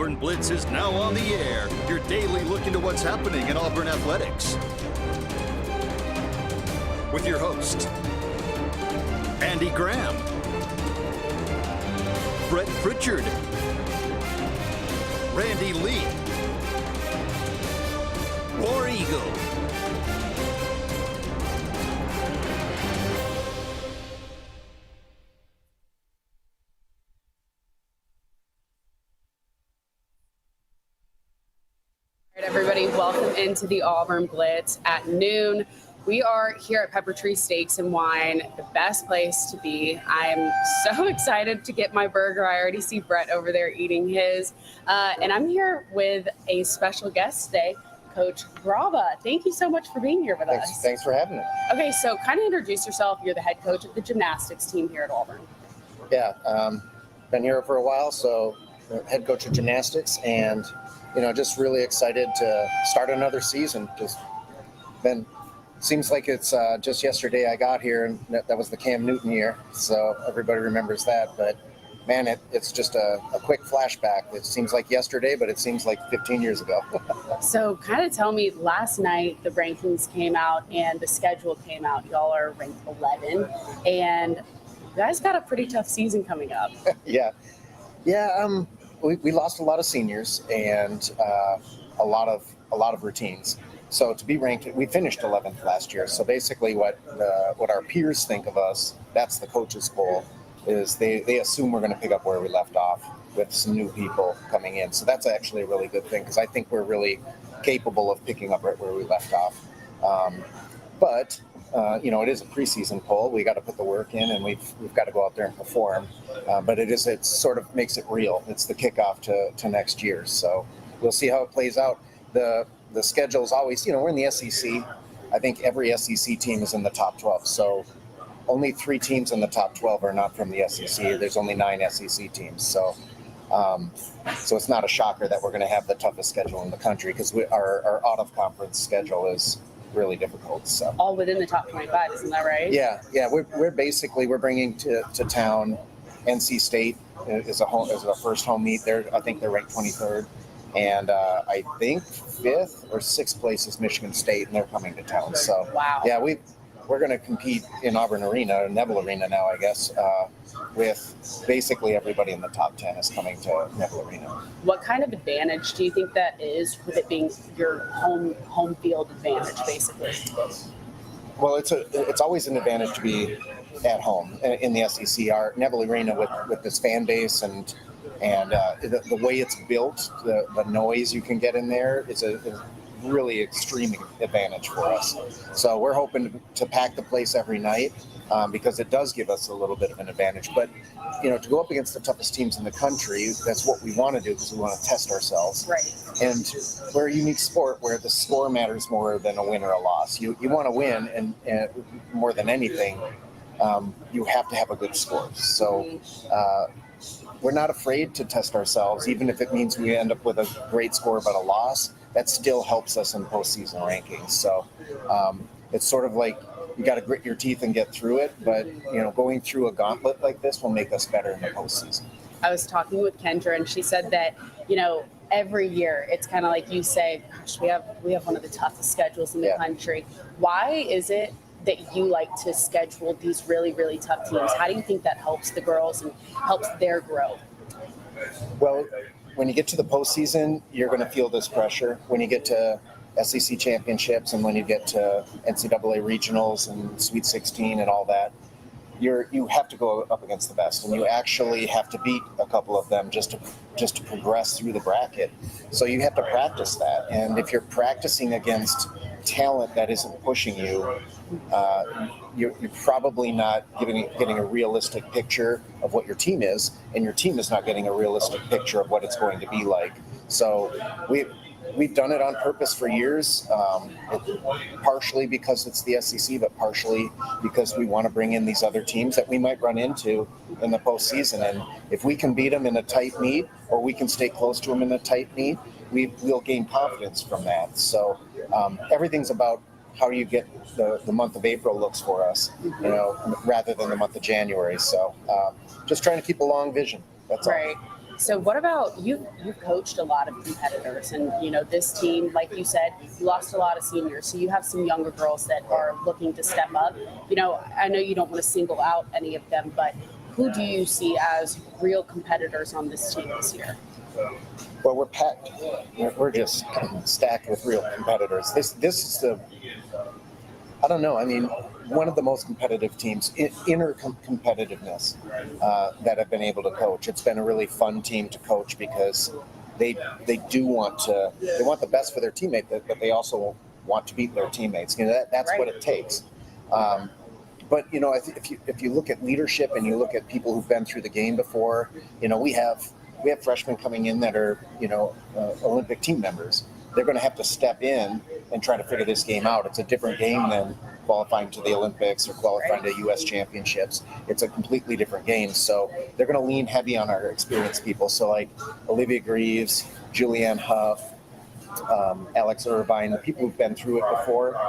Auburn Blitz is now on the air. Your daily look into what's happening in Auburn athletics. With your host, Andy Graham, Brett Pritchard, Randy Lee, War Eagle. Everybody, welcome into the Auburn Blitz at noon. We are here at Pepper Tree Steaks and Wine, the best place to be. I'm so excited to get my burger. I already see Brett over there eating his. And I'm here with a special guest today, Coach Graba. Thank you so much for being here with us. Thanks for having me. Okay, so kind of introduce yourself. You're the head coach of the gymnastics team here at Auburn. Yeah, been here for a while, so head coach of gymnastics, and just really excited to start another season. Seems like it's just yesterday I got here, and that was the Cam Newton year, so everybody remembers that. But man, it's just a quick flashback. It seems like yesterday, but it seems like 15 years ago. So kind of tell me, last night the rankings came out and the schedule came out. Y'all are ranked 11, and you guys got a pretty tough season coming up. Yeah. We lost a lot of seniors and a lot of routines. So to be ranked, we finished 11th last year. So basically, what our peers think of us, that's the coach's goal, is they assume we're going to pick up where we left off with some new people coming in. So that's actually a really good thing, because I think we're really capable of picking up right where we left off. But it is a preseason poll. We got to put the work in, and we've got to go out there and perform. But it sort of makes it real. It's the kickoff to next year. So we'll see how it plays out. The schedule is always, we're in the SEC. I think every SEC team is in the top 12. So only 3 teams in the top 12 are not from the SEC. There's only 9 SEC teams. So it's not a shocker that we're going to have the toughest schedule in the country, because our out-of-conference schedule is really difficult. So all within the top 25, isn't that right? Yeah. We're bringing to town NC State is a first home meet. I think they're ranked 23rd, and I think 5th or 6th place is Michigan State, and they're coming to town. So wow. Yeah, we're going to compete in Auburn Arena, Neville Arena now, I guess, with basically everybody in the top 10 is coming to Neville Arena. What kind of advantage do you think that is, with it being your home field advantage, basically? Well, it's always an advantage to be at home in the SEC. Our Neville Arena with this fan base and the way it's built, the noise you can get in there is a really extreme advantage for us. So we're hoping to pack the place every night, because it does give us a little bit of an advantage. But to go up against the toughest teams in the country, that's what we want to do, because we want to test ourselves. Right. And we're a unique sport where the score matters more than a win or a loss. You want to win, and more than anything, you have to have a good score. So we're not afraid to test ourselves, even if it means we end up with a great score but a loss. That still helps us in postseason rankings. So it's sort of like you got to grit your teeth and get through it. But going through a gauntlet like this will make us better in the postseason. I was talking with Kendra, and she said that every year it's kind of like you say, gosh, we have one of the toughest schedules in the country. Why is it that you like to schedule these really, really tough teams? How do you think that helps the girls and helps their growth? Well, when you get to the postseason, you're going to feel this pressure. When you get to SEC championships and when you get to NCAA regionals and Sweet 16 and all that, you have to go up against the best, and you actually have to beat a couple of them just to progress through the bracket. So you have to practice that, and if you're practicing against talent that isn't pushing you, you're probably not getting a realistic picture of what your team is, and your team is not getting a realistic picture of what it's going to be like. So we've done it on purpose for years, partially because it's the SEC, but partially because we want to bring in these other teams that we might run into in the postseason. And if we can beat them in a tight meet, or we can stay close to them in a tight meet, we'll gain confidence from that. So everything's about how you get the month of April looks for us, rather than the month of January. So just trying to keep a long vision. That's right. all. So what about you? You've coached a lot of competitors, and this team, like you said, you lost a lot of seniors, so you have some younger girls that are looking to step up. I know you don't want to single out any of them, but who do you see as real competitors on this team this year? Well, we're packed. We're just stacked with real competitors. This is I don't know. I mean, one of the most competitive teams, inner competitiveness that I've been able to coach. It's been a really fun team to coach because they want the best for their teammate, but they also want to beat their teammates. That's what it takes. But if you look at leadership and you look at people who've been through the game before, we have freshmen coming in that are Olympic team members. They're going to have to step in and try to figure this game out. It's a different game than qualifying to the Olympics or qualifying to U.S. championships. It's a completely different game. So they're going to lean heavy on our experienced people. So like Olivia Greaves, Julianne Huff, Alex Irvine, the people who've been through it before,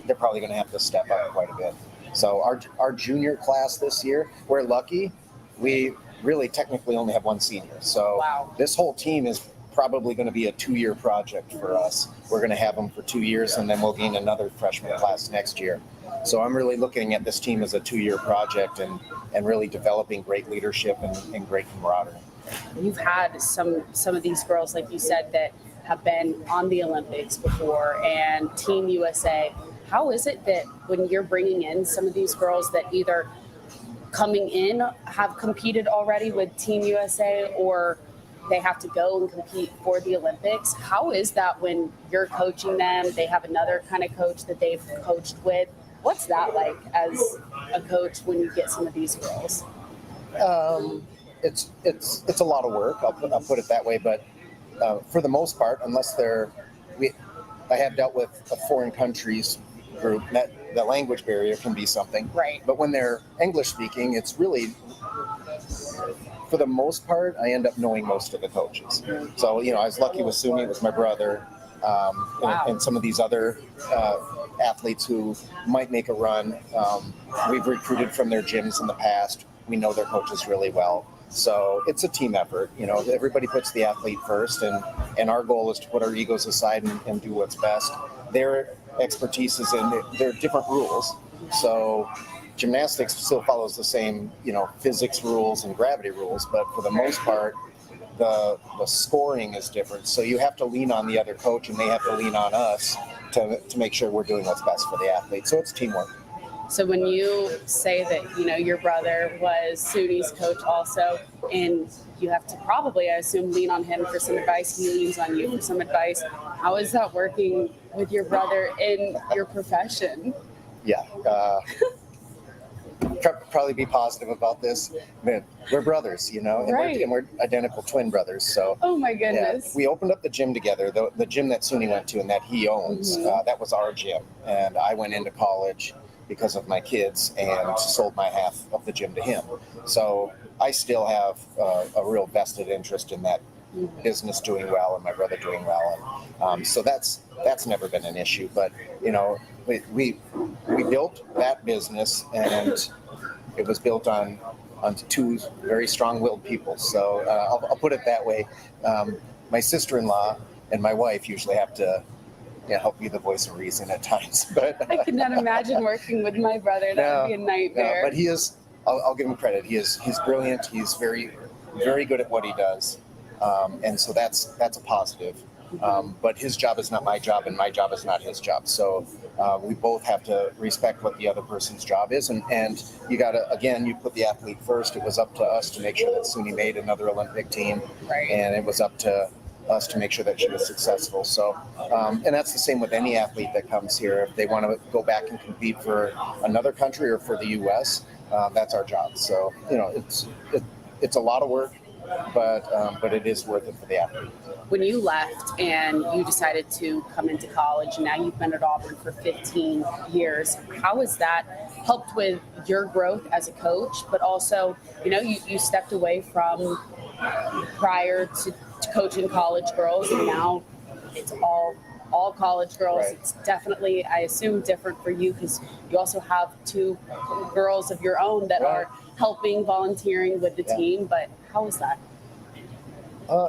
they're probably going to have to step up quite a bit. So our junior class this year, we're lucky. We really technically only have one senior. So This whole team is probably going to be a 2-year project for us. We're going to have them for 2 years, and then we'll gain another freshman class next year. So I'm really looking at this team as a 2-year project and really developing great leadership and great camaraderie. You've had some of these girls, like you said, that have been on the Olympics before and Team USA. How is it that when you're bringing in some of these girls that either coming in have competed already with Team USA or they have to go and compete for the Olympics? How is that when you're coaching them? They have another kind of coach that they've coached with. What's that like as a coach when you get some of these girls? It's a lot of work. I'll put it that way. But for the most part, unless I have dealt with a foreign countries group. The language barrier can be something. Right. But when they're English speaking, it's really, for the most part, I end up knowing most of the coaches. So, I was lucky with Suni, with my brother, and some of these other athletes who might make a run. We've recruited from their gyms in the past. We know their coaches really well. So it's a team effort. Everybody puts the athlete first, and our goal is to put our egos aside and do what's best. Their expertise is in there are different rules. So gymnastics still follows the same, physics rules and gravity rules, but for the most part, the scoring is different. So you have to lean on the other coach, and they have to lean on us to make sure we're doing what's best for the athlete. So it's teamwork. So when you say that, your brother was Suni's coach also, and you have to probably, I assume, lean on him for some advice, he leans on you for some advice. How is that working with your brother in your profession? Yeah. Probably be positive about this. Man, we're brothers, and we're identical twin brothers. So. Oh my goodness. Yeah, we opened up the gym together. The gym that Suni went to and that he owns, that was our gym. And I went into college because of my kids and sold my half of the gym to him. So I still have a real vested interest in that business doing well and my brother doing well. And so that's never been an issue. But, we built that business, and it was built on two very strong-willed people. So I'll put it that way. My sister-in-law and my wife usually have to help be the voice of reason at times. But I could not imagine working with my brother. That would be a nightmare. No, but he is. I'll give him credit. He's brilliant. He's very, very good at what he does, and so that's a positive. But his job is not my job, and my job is not his job. So we both have to respect what the other person's job is, and you you put the athlete first. It was up to us to make sure that Suni made another Olympic team, right. And it was up to us to make sure that she was successful. So, and that's the same with any athlete that comes here. If they want to go back and compete for another country or for the U.S., that's our job. So, it's a lot of work, but it is worth it for the athlete. When you left and you decided to come into college, and now you've been at Auburn for 15 years, how has that helped with your growth as a coach? But also, you stepped away from prior to coaching college girls, and now it's all college girls. Right. It's definitely, I assume, different for you because you also have two girls of your own that are helping, volunteering with the team. But how is that?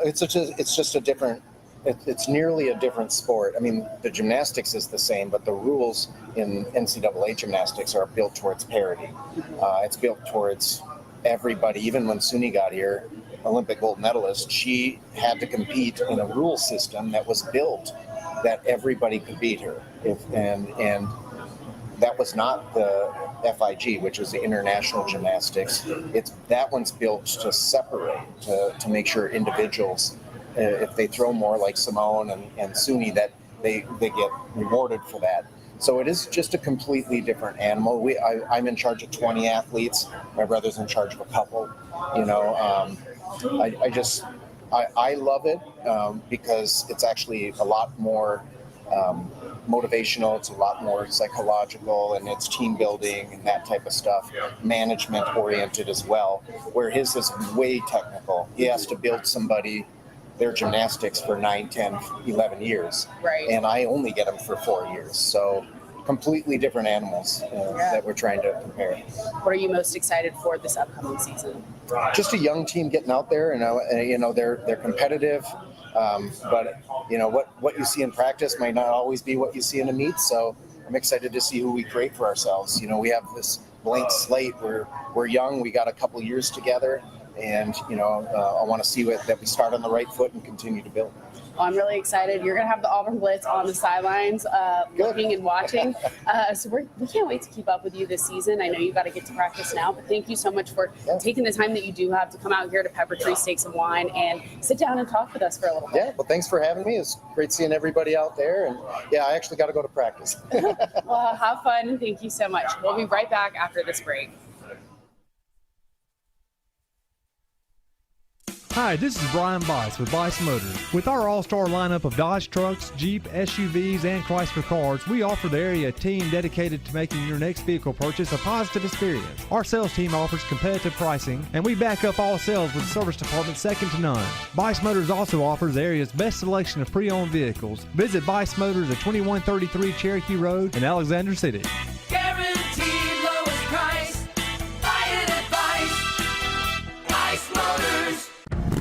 It's just a different. It's nearly a different sport. I mean, the gymnastics is the same, but the rules in NCAA gymnastics are built towards parity. It's built towards everybody. Even when Suni got here, Olympic gold medalist, she had to compete in a rule system that was built that everybody could beat her. And that was not the FIG, which is the international gymnastics. That one's built to separate, to make sure individuals, if they throw more like Simone and Suni, that they get rewarded for that. So it is just a completely different animal. I'm in charge of 20 athletes. My brother's in charge of a couple. You know, I love it because it's actually a lot more motivational. It's a lot more psychological, and it's team building and that type of stuff. Management oriented as well, where his is way technical. He has to build somebody their gymnastics for 9, 10, 11 years. Right. And I only get them for 4 years. So completely different animals that we're trying to compare. What are you most excited for this upcoming season? Just a young team getting out there, they're competitive. But what you see in practice might not always be what you see in a meet. So I'm excited to see who we create for ourselves. You know, we have this blank slate. We're young. We got a couple years together. And, I want to see that we start on the right foot and continue to build. Well, I'm really excited. You're going to have the Auburn Blitz on the sidelines looking and watching. So we can't wait to keep up with you this season. I know you've got to get to practice now, but thank you so much for taking the time that you do have to come out here to Pepper Tree Steaks and Wine and sit down and talk with us for a little bit. Yeah, well, thanks for having me. It's great seeing everybody out there. And, I actually got to go to practice. Well, have fun, and thank you so much. We'll be right back after this break. Hi, this is Brian Bice with Bice Motors. With our all-star lineup of Dodge trucks, Jeep, SUVs, and Chrysler cars, we offer the area a team dedicated to making your next vehicle purchase a positive experience. Our sales team offers competitive pricing, and we back up all sales with a service department second to none. Bice Motors also offers the area's best selection of pre-owned vehicles. Visit Bice Motors at 2133 Cherokee Road in Alexander City. Guaranteed lowest price. Buy it at Bice Motors.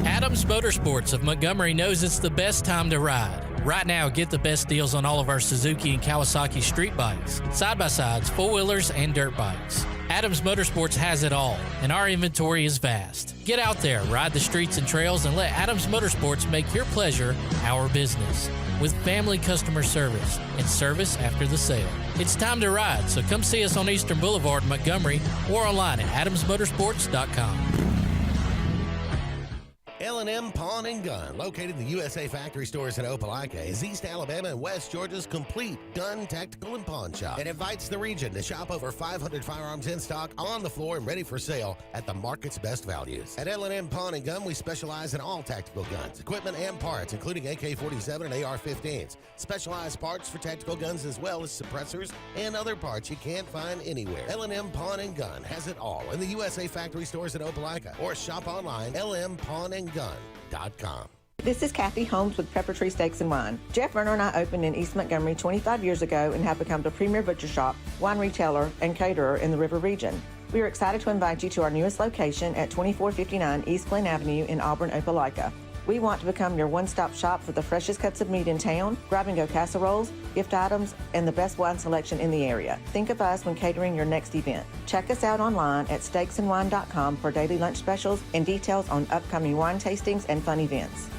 Adams Motorsports of Montgomery knows it's the best time to ride. Right now, get the best deals on all of our Suzuki and Kawasaki street bikes, side-by-sides, four-wheelers, and dirt bikes. Adams Motorsports has it all, and our inventory is vast. Get out there, ride the streets and trails, and let Adams Motorsports make your pleasure our business. With family customer service and service after the sale. It's time to ride, so come see us on Eastern Boulevard, Montgomery, or online at adamsmotorsports.com. L&M Pawn and Gun, located in the USA Factory Stores in Opelika, is East Alabama and West Georgia's complete gun, tactical, and pawn shop. It invites the region to shop over 500 firearms in stock, on the floor, and ready for sale at the market's best values. At L&M Pawn and Gun, we specialize in all tactical guns, equipment, and parts, including AK-47 and AR-15s. Specialized parts for tactical guns as well as suppressors and other parts you can't find anywhere. L&M Pawn and Gun has it all in the USA Factory Stores in Opelika, or shop online, lmpawnandgun.com. This is Kathy Holmes with Pepper Tree Steaks and Wine. Jeff Verner and I opened in East Montgomery 25 years ago and have become the premier butcher shop, wine retailer, and caterer in the River region. We are excited to invite you to our newest location at 2459 East Glen Avenue in Auburn, Opelika. We want to become your one-stop shop for the freshest cuts of meat in town, grab-and-go casseroles, gift items, and the best wine selection in the area. Think of us when catering your next event. Check us out online at steaksandwine.com for daily lunch specials and details on upcoming wine tastings and fun events.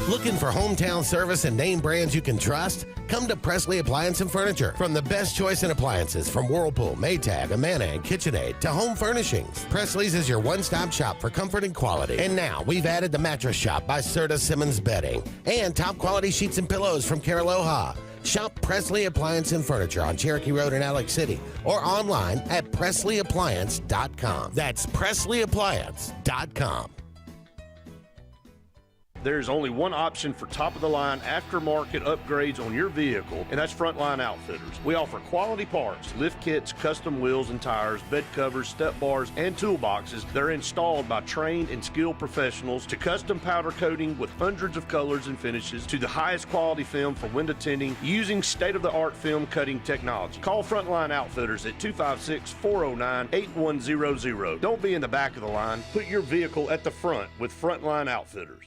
Looking for hometown service and name brands you can trust? Come to Presley Appliance and Furniture. From the best choice in appliances from Whirlpool, Maytag, Amana, and KitchenAid to home furnishings, Presley's is your one-stop shop for comfort and quality. And now we've added the Mattress Shop by Serta Simmons Bedding and top quality sheets and pillows from Caraloha. Shop Presley Appliance and Furniture on Cherokee Road in Alex City or online at PresleyAppliance.com. That's PresleyAppliance.com. there's only one option for top-of-the-line aftermarket upgrades on your vehicle, and that's Frontline Outfitters. We offer quality parts, lift kits, custom wheels and tires, bed covers, step bars, and toolboxes that are installed by trained and skilled professionals, to custom powder coating with hundreds of colors and finishes, to the highest quality film for window tinting using state-of-the-art film cutting technology. Call Frontline Outfitters at 256-409-8100. Don't be in the back of the line. Put your vehicle at the front with Frontline Outfitters.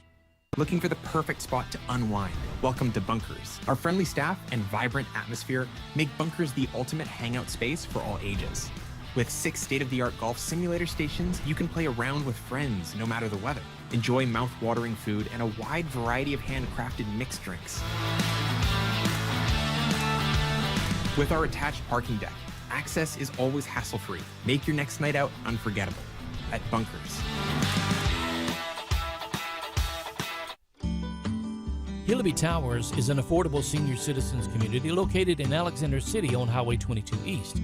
Looking for the perfect spot to unwind? Welcome to Bunkers. Our friendly staff and vibrant atmosphere make Bunkers the ultimate hangout space for all ages. With 6 state-of-the-art golf simulator stations, you can play around with friends no matter the weather. Enjoy mouth-watering food and a wide variety of handcrafted mixed drinks. With our attached parking deck, access is always hassle-free. Make your next night out unforgettable at Bunkers. Hillaby Towers is an affordable senior citizens community located in Alexander City on Highway 22 East.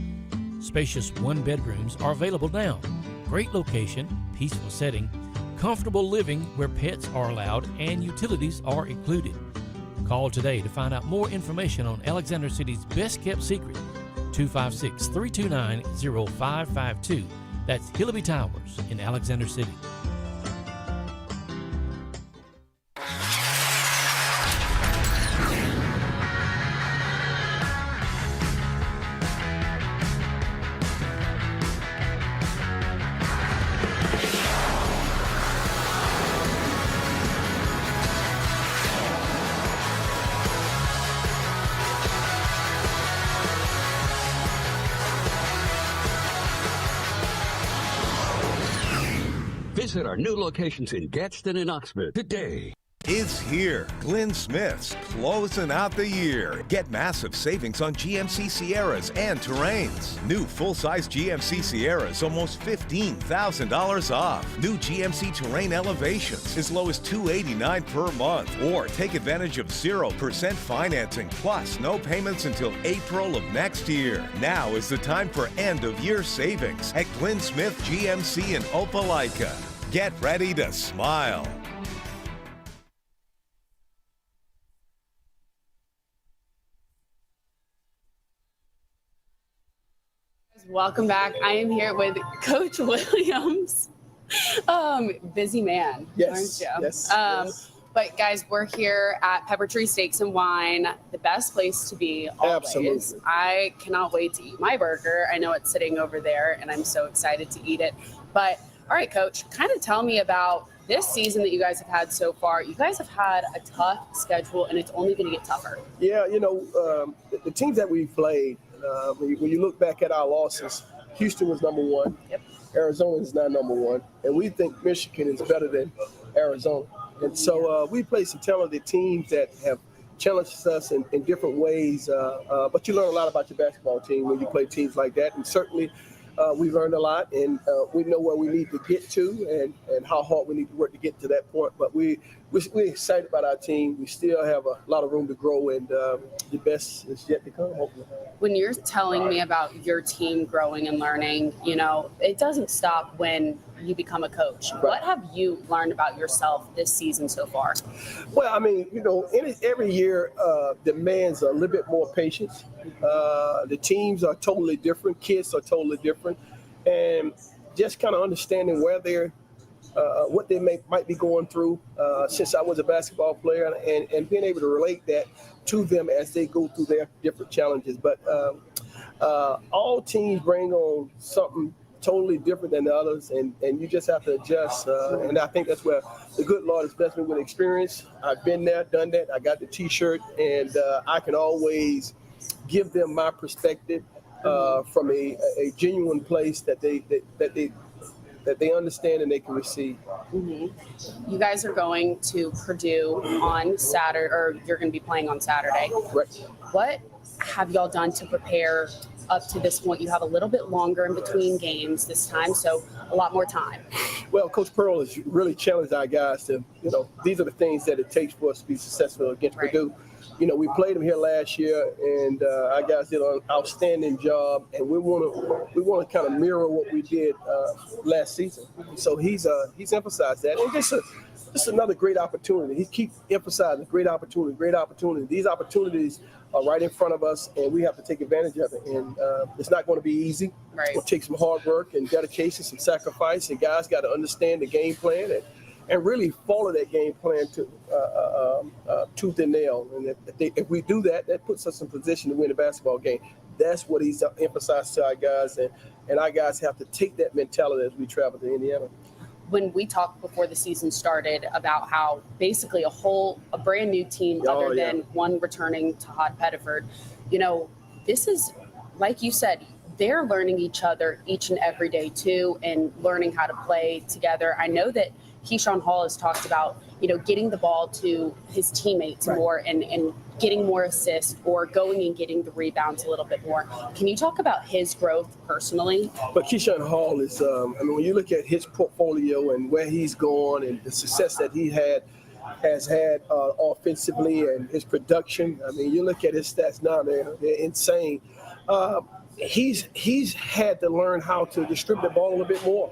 Spacious one-bedrooms are available now. Great location, peaceful setting, comfortable living where pets are allowed and utilities are included. Call today to find out more information on Alexander City's best-kept secret, 256-329-0552. That's Hillaby Towers in Alexander City. Visit our new locations in Gadsden and Oxford today. It's here. Glenn Smith's closing out the year. Get massive savings on GMC Sierras and Terrains. New full-size GMC Sierras, almost $15,000 off. New GMC Terrain Elevations, as low as $289 per month. Or take advantage of 0% financing, plus no payments until April of next year. Now is the time for end-of-year savings at Glenn Smith GMC in Opelika. Get ready to smile. Welcome back. I am here with Coach Williams. Busy man, yes, aren't you? Yes, yes. But guys, we're here at Pepper Tree Steaks and Wine, the best place to be always. Absolutely. I cannot wait to eat my burger. I know it's sitting over there, and I'm so excited to eat it. But all right, Coach, kind of tell me about this season that you guys have had so far. You guys have had a tough schedule, and it's only going to get tougher. Yeah, you know, the teams that we played, when you look back at our losses, Houston was number one. Yep. Arizona is not number one. And we think Michigan is better than Arizona. And so we played some talented teams that have challenged us in different ways. But you learn a lot about your basketball team when you play teams like that. And certainly we learned a lot, and we know where we need to get to and how hard we need to work to get to that point. But we're excited about our team. We still have a lot of room to grow, and the best is yet to come, hopefully. When you're telling me about your team growing and learning, you know, it doesn't stop when you become a coach. Right. What have you learned about yourself this season so far? Well, I mean, you know, every year demands a little bit more patience. The teams are totally different. Kids are totally different. And just kind of understanding where they're what they might be going through since I was a basketball player, and being able to relate that to them as they go through their different challenges. But all teams bring on something totally different than the others, and you just have to adjust. And I think that's where the good Lord has blessed me with experience. I've been there, done that. I got the T-shirt, and I can always give them my perspective from a genuine place that they understand and they can receive. Mm-hmm. You guys are going to Purdue on Saturday, or you're going to be playing on Saturday. Right. What have y'all done to prepare up to this point? You have a little bit longer in between games this time, so a lot more time. Well, Coach Pearl has really challenged our guys to, you know, these are the things that it takes for us to be successful against Purdue. You know, we played them here last year, and our guys did an outstanding job, and we want to kind of mirror what we did last season. So he's emphasized that, and just this is another great opportunity. He keeps emphasizing great opportunity, great opportunity. These opportunities are right in front of us, and we have to take advantage of it. And it's not going to be easy. Right. It'll take some hard work and dedication, some sacrifice, and guys got to understand the game plan and really follow that game plan to tooth and nail. And if we do that, that puts us in position to win a basketball game. That's what he's emphasized to our guys, and our guys have to take that mentality as we travel to Indiana. When we talked before the season started about how basically a brand new team other than one returning to Todd Pettiford, this is, like you said, they're learning each other each and every day too, and learning how to play together. I know that Keyshawn Hall has talked about, getting the ball to his teammates more and getting more assists or going and getting the rebounds a little bit more. Can you talk about his growth personally? But Keyshawn Hall is, when you look at his portfolio and where he's gone and the success that he has had offensively and his production, you look at his stats now, they're insane. He's had to learn how to distribute the ball a little bit more.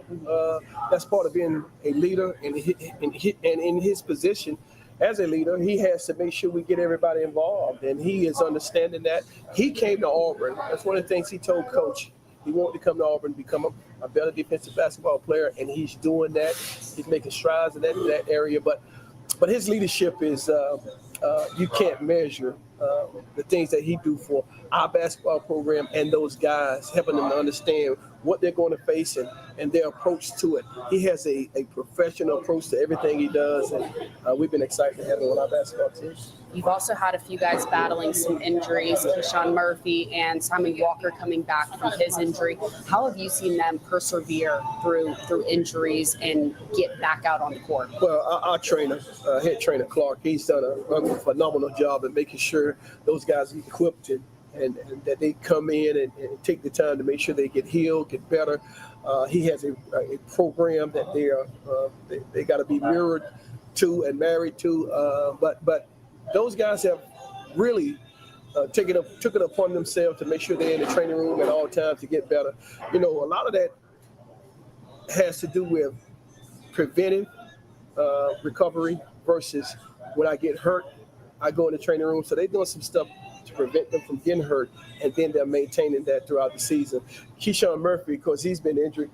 That's part of being a leader, and in his position as a leader, he has to make sure we get everybody involved, and he is understanding that. He came to Auburn. That's one of the things he told Coach. He wanted to come to Auburn, become a better defensive basketball player, and he's doing that. He's making strides in that area, but his leadership is you can't measure the things that he do for our basketball program and those guys, helping them to understand what they're going to face and their approach to it. He has a professional approach to everything he does, and we've been excited to have him on our basketball team. You've also had a few guys battling some injuries, Keyshawn Murphy and Simon Walker coming back from his injury. How have you seen them persevere through injuries and get back out on the court? Well, our trainer, head trainer Clark, he's done a phenomenal job at making sure those guys are equipped and that they come in and take the time to make sure they get healed, get better. He has a program that they got to be mirrored to and married to, but those guys have really took it upon themselves to make sure they're in the training room at all times to get better. A lot of that has to do with preventive recovery versus when I get hurt, I go in the training room. So they're doing some stuff to prevent them from getting hurt, and then they're maintaining that throughout the season. Keyshawn Murphy, because he's been injured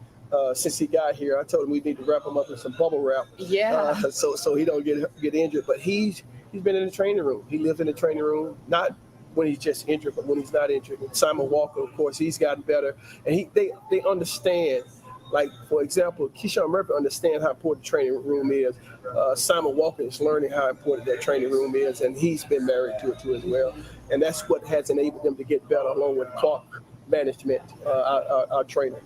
since he got here, I told him we need to wrap him up in some bubble wrap. Yeah. So he don't get injured. But he's been in the training room. He lives in the training room, not when he's just injured, but when he's not injured. And Simon Walker, of course, he's gotten better, and they understand. Like, for example, Keyshawn Murphy understands how important the training room is. Simon Walker is learning how important that training room is, and he's been married to it too as well. And that's what has enabled them to get better, along with Clark management, our trainer.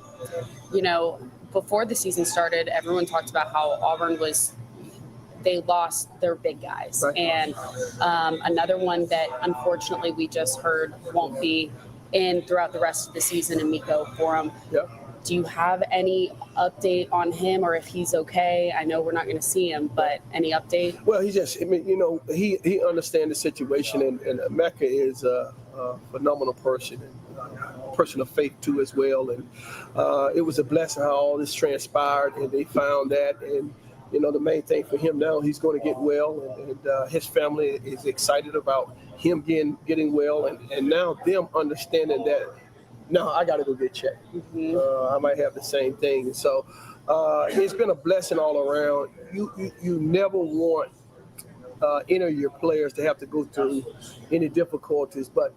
Before the season started, everyone talked about how Auburn they lost their big guys. Right. And another one that unfortunately we just heard won't be in throughout the rest of the season, Emiko Forum. Yeah. Do you have any update on him, or if he's okay? I know we're not going to see him, but any update? Well, he understands the situation, and Mecca is a phenomenal person, and a person of faith too as well. And it was a blessing how all this transpired, and they found that. And the main thing for him now, he's going to get well, and his family is excited about him getting well, and now them understanding that. No, I got to go get checked. Mm-hmm. I might have the same thing. So it's been a blessing all around. You never want any of your players to have to go through any difficulties, but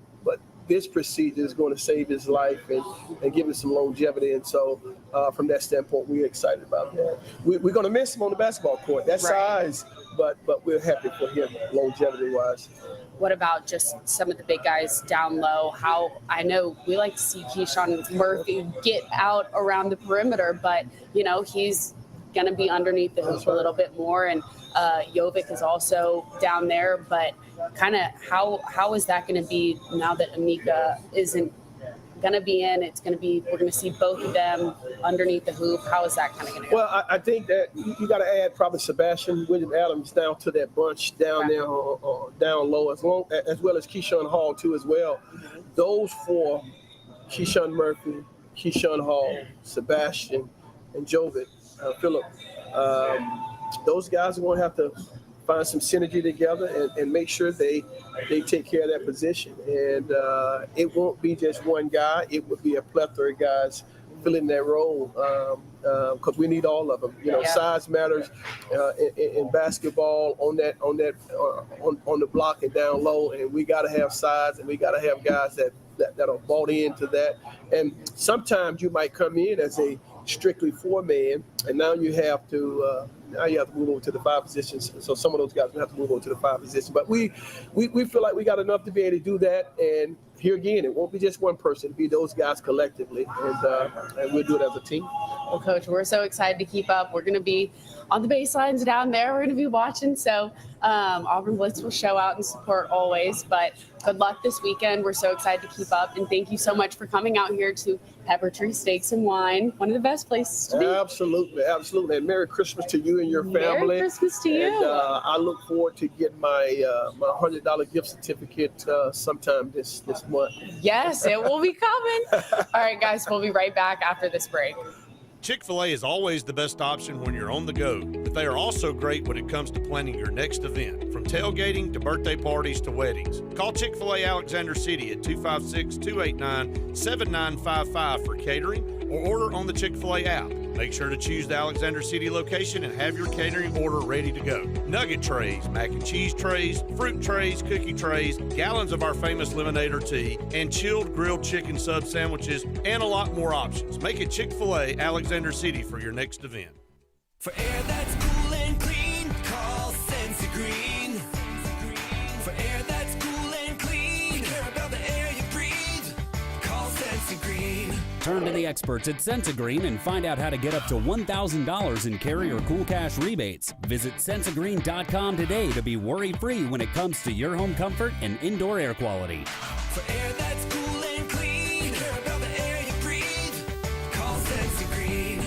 this procedure is going to save his life and give him some longevity. And so from that standpoint, we're excited about that. We're going to miss him on the basketball court. That size, but we're happy for him longevity-wise. What about just some of the big guys down low? How I know we like to see Keyshawn Murphy get out around the perimeter, but he's going to be underneath the hoop a little bit more, and Jovic is also down there. But kind of how is that going to be now that Emiko isn't going to be in? We're going to see both of them underneath the hoop. How is that kind of going to go? Well, I think that you got to add probably Sebastian William Adams down to that bunch down there or down low, as well as Keyshawn Hall too as well. Mm-hmm. Those four, Keyshawn Murphy, Keyshawn Hall, Sebastian, and Jovic, Phillip, those guys are going to have to find some synergy together and make sure they take care of that position. And it won't be just one guy. It will be a plethora of guys filling that role because we need all of them. Size matters in basketball on the block and down low, and we got to have size, and we got to have guys that are bought into that. And sometimes you might come in as a strictly 4-man, and now you have to move over to the 5 positions. So some of those guys will have to move over to the 5 positions. But we feel like we got enough to be able to do that. And here again, it won't be just one person; it'll be those guys collectively, and we'll do it as a team. Well, Coach, we're so excited to keep up. We're going to be on the baselines down there. We're going to be watching. So Auburn Blitz will show out and support always. But good luck this weekend. We're so excited to keep up. And thank you so much for coming out here to Pepper Tree Steaks and Wine, one of the best places to be. Absolutely, absolutely. And Merry Christmas to you and your family. Merry Christmas to you. And I look forward to getting my $100 gift certificate sometime this month. Yes, it will be coming. All right, guys, we'll be right back after this break. Chick-fil-A is always the best option when you're on the go, but they are also great when it comes to planning your next event, from tailgating to birthday parties to weddings. Call Chick-fil-A Alexander City at 256-289-7955 for catering or order on the Chick-fil-A app. Make sure to choose the Alexander City location and have your catering order ready to go. Nugget trays, mac and cheese trays, fruit trays, cookie trays, gallons of our famous lemonade or tea, and chilled grilled chicken sub sandwiches, and a lot more options. Make it Chick-fil-A Alexander City for your next event. For air that's cool and clean, call Sense Green. For air that's cool and clean, care about the air you breathe, call Sense Green. Turn to the experts at Sensagreen and find out how to get up to $1,000 in carrier cool cash rebates. Visit Sensagreen.com today to be worry-free when it comes to your home comfort and indoor air quality. For air that's cool and clean, care about the air you breathe, call Sense Green.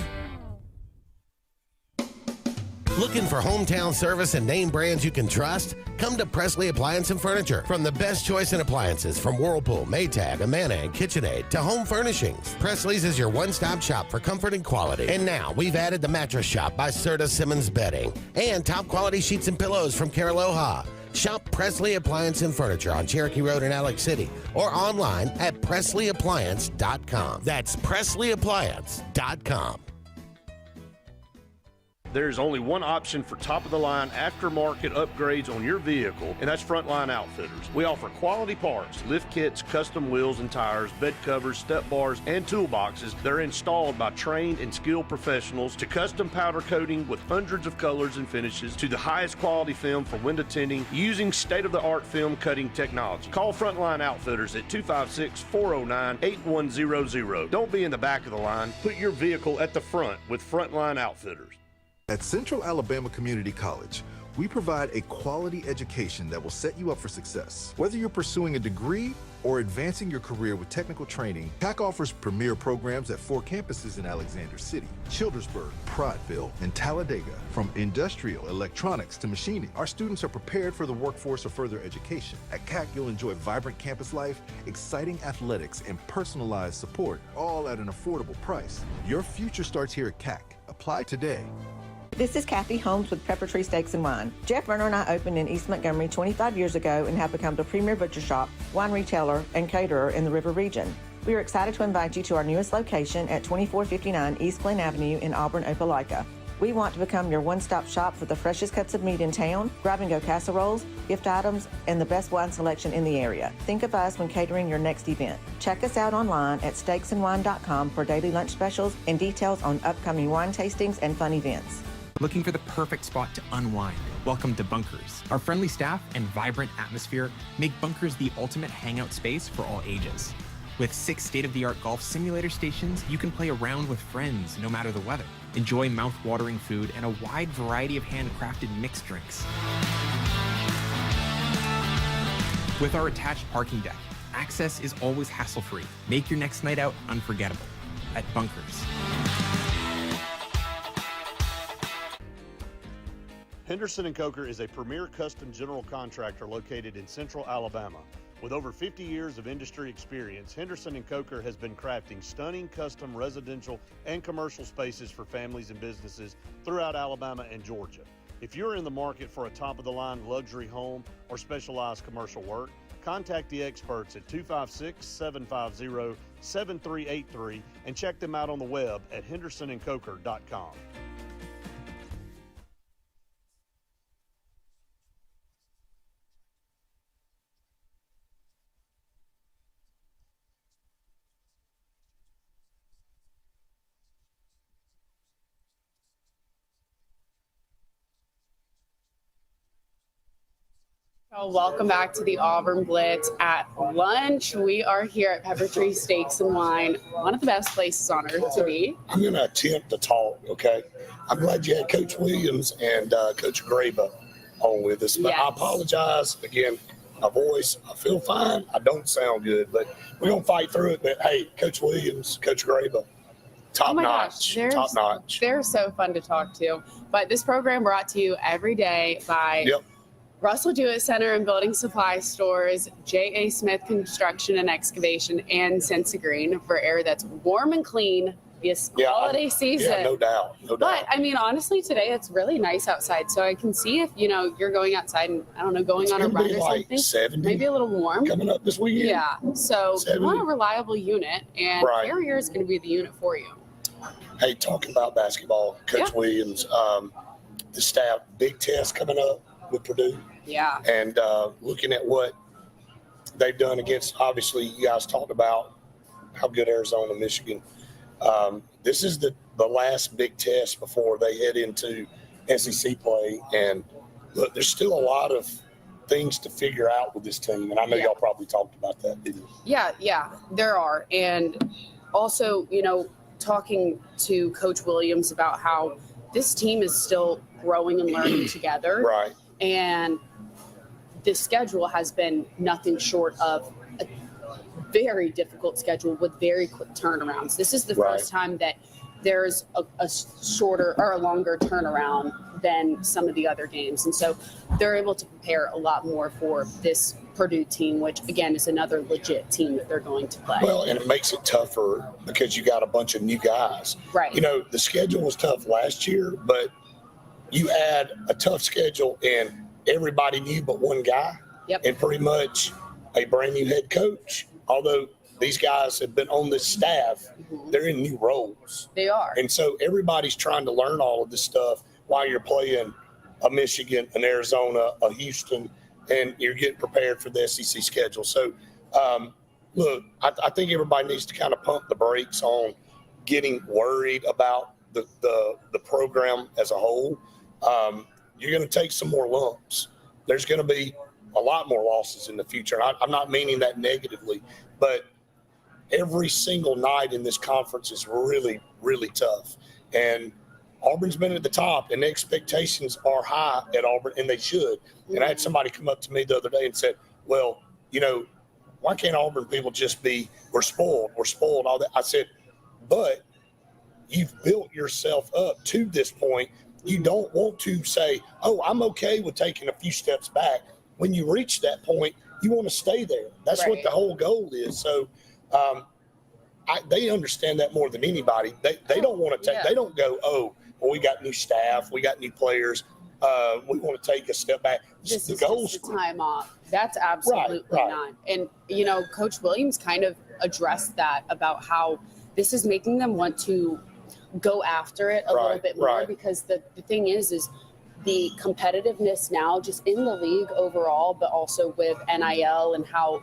Looking for hometown service and name brands you can trust? Come to Presley Appliance and Furniture. From the best choice in appliances from Whirlpool, Maytag, Amana, and KitchenAid to home furnishings, Presley's is your one-stop shop for comfort and quality. And now we've added the Mattress Shop by Serta Simmons Bedding and top quality sheets and pillows from Caraloha. Shop Presley Appliance and Furniture on Cherokee Road in Alex City or online at PresleyAppliance.com. That's PresleyAppliance.com. There's only one option for top-of-the-line aftermarket upgrades on your vehicle, and that's Frontline Outfitters. We offer quality parts, lift kits, custom wheels and tires, bed covers, step bars, and toolboxes that are installed by trained and skilled professionals, to custom powder coating with hundreds of colors and finishes, to the highest quality film for window tinting using state-of-the-art film cutting technology. Call Frontline Outfitters at 256-409-8100. Don't be in the back of the line. Put your vehicle at the front with Frontline Outfitters. At Central Alabama Community College, we provide a quality education that will set you up for success. Whether you're pursuing a degree or advancing your career with technical training, CAC offers premier programs at 4 campuses in Alexander City, Childersburg, Prattville, and Talladega. From industrial, electronics to machining, our students are prepared for the workforce or further education. At CAC, you'll enjoy vibrant campus life, exciting athletics, and personalized support, all at an affordable price. Your future starts here at CAC. Apply today. This is Kathy Holmes with Pepper Tree Steaks and Wine. Jeff Verner and I opened in East Montgomery 25 years ago and have become the premier butcher shop, wine retailer, and caterer in the River region. We are excited to invite you to our newest location at 2459 East Glen Avenue in Auburn, Opelika. We want to become your one-stop shop for the freshest cuts of meat in town, grab-and-go casseroles, gift items, and the best wine selection in the area. Think of us when catering your next event. Check us out online at steaksandwine.com for daily lunch specials and details on upcoming wine tastings and fun events. Looking for the perfect spot to unwind? Welcome to Bunkers. Our friendly staff and vibrant atmosphere make Bunkers the ultimate hangout space for all ages. With 6 state-of-the-art golf simulator stations, you can play around with friends no matter the weather. Enjoy mouth-watering food and a wide variety of handcrafted mixed drinks. With our attached parking deck, access is always hassle-free. Make your next night out unforgettable at Bunkers. Henderson & Coker is a premier custom general contractor located in central Alabama. With over 50 years of industry experience, Henderson & Coker has been crafting stunning custom residential and commercial spaces for families and businesses throughout Alabama and Georgia. If you're in the market for a top-of-the-line luxury home or specialized commercial work, contact the experts at 256-750-7383 and check them out on the web at hendersonandcoker.com. Well, welcome back to the Auburn Blitz at lunch. We are here at Pepper Tree Steaks and Wine, one of the best places on earth to be. I'm going to attempt to talk, okay? I'm glad you had Coach Williams and Coach Graba on with us, but Yes. I apologize. Again, my voice, I feel fine. I don't sound good, but we're going to fight through it. But, hey, Coach Williams, Coach Graba, top notch. They're so fun to talk to. But this program brought to you every day by Russell Jewett Center and Building Supply Stores, J.A. Smith Construction and Excavation, and Sensagreen for air that's warm and clean this holiday season. Yeah, no doubt. But, I mean, honestly, today it's really nice outside. So I can see if, you're going outside and, I don't know, going It's on a gonna run be or like something. 70 maybe a little warm. coming up this weekend. Yeah. So 70. you want a reliable unit, and Right. Carrier is going to be the unit for you. Hey, talking about basketball, Coach Williams, the staff, big test coming up with Purdue. Yeah. And looking at what they've done against, obviously, you guys talked about how good Arizona, Michigan. This is the last big test before they head into SEC play. And look, there's still a lot of things to figure out with this team. And I know y'all probably talked about that, didn't you? Yeah, there are. And also, talking to Coach Williams about how this team is still growing and learning together. Right. And the schedule has been nothing short of a very difficult schedule with very quick turnarounds. This is the first time that there's a shorter or a longer turnaround than some of the other games. And so they're able to prepare a lot more for this Purdue team, which, again, is another legit team that they're going to play. Well, and it makes it tougher because you got a bunch of new guys. Right. The schedule was tough last year, but you add a tough schedule and everybody new but one guy, and pretty much a brand new head coach. Although these guys have been on this staff, they're in new roles. They are. And so everybody's trying to learn all of this stuff while you're playing a Michigan, an Arizona, a Houston, and you're getting prepared for the SEC schedule. So, look, I think everybody needs to kind of pump the brakes on getting worried about the program as a whole. You're going to take some more lumps. There's going to be a lot more losses in the future. And I'm not meaning that negatively, but every single night in this conference is really, really tough. And Auburn's been at the top, and the expectations are high at Auburn, and they should. And I had somebody come up to me the other day and said, well, why can't Auburn people just be, we're spoiled, all that. I said, but you've built yourself up to this point. You don't want to say, oh, I'm okay with taking a few steps back. When you reach that point, you want to stay there. That's what the whole goal is. So they understand that more than anybody. They don't want to take, they don't go, oh, well, we got new staff, we got new players. We want to take a step back. This the is goals. just a time off. That's absolutely not. And, Coach Williams kind of addressed that about how this is making them want to go after it a little bit more because the thing is the competitiveness now just in the league overall, but also with NIL and how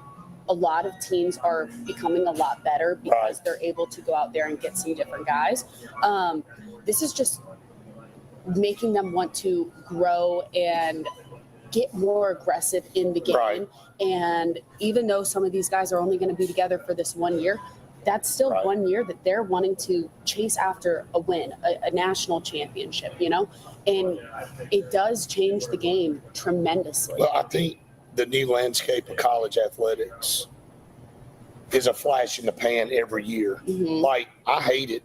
a lot of teams are becoming a lot better because they're able to go out there and get some different guys. This is just making them want to grow and get more aggressive in the game. And even though some of these guys are only going to be together for this 1 year, that's still 1 year that they're wanting to chase after a win, a national championship, and it does change the game tremendously. Well, I think the new landscape of college athletics is a flash in the pan every year. Like, I hate it.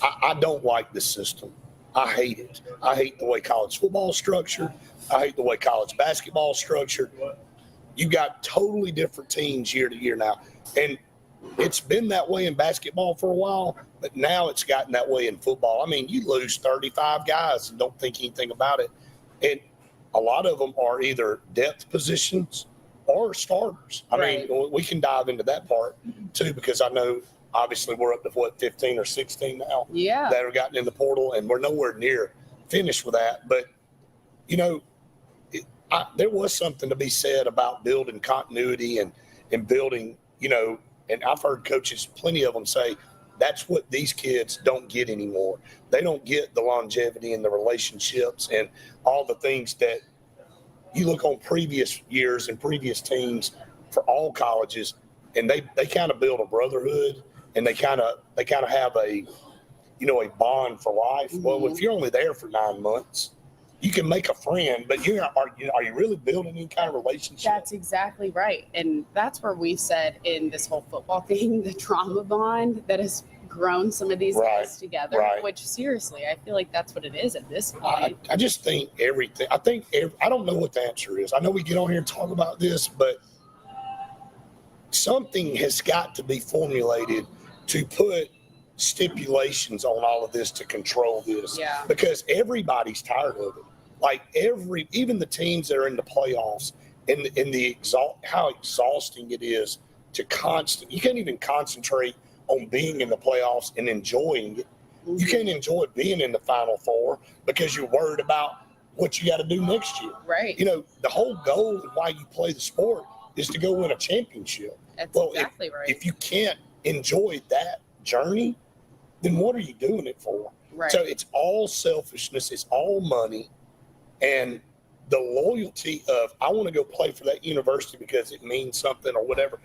I don't like this system. I hate it. I hate the way college football is structured. I hate the way college basketball is structured. You got totally different teams year to year now. And it's been that way in basketball for a while, but now it's gotten that way in football. I mean, you lose 35 guys and don't think anything about it. And a lot of them are either depth positions or starters. I mean, we can dive into that part too, because I know obviously we're up to 15 or 16 now that have gotten in the portal, and we're nowhere near finished with that. But, you know, there was something to be said about building continuity and building, you know, and I've heard coaches, plenty of them say, that's what these kids don't get anymore. They don't get the longevity and the relationships and all the things that you look on previous years and previous teams for all colleges, and they kind of build a brotherhood, and they kind of have a, you know, a bond for life. Well, if you're only there for 9 months, you can make a friend, but are you really building any kind of relationship? That's exactly right. And that's where we said in this whole football thing, the trauma bond that has grown some of these guys together, which seriously, I feel like that's what it is at this point. I just think everything, I don't know what the answer is. I know we get on here and talk about this, but something has got to be formulated to put stipulations on all of this to control this, because everybody's tired of it. Like even the teams that are in the playoffs, how exhausting it is to you can't even concentrate on being in the playoffs and enjoying it. You can't enjoy being in the Final Four because you're worried about what you got to do next year. Right. You know, the whole goal of why you play the sport is to go win a championship. That's exactly right. If you can't enjoy that journey, then what are you doing it for? Right. So it's all selfishness. It's all money. And the loyalty of, I want to go play for that university because it means something or whatever,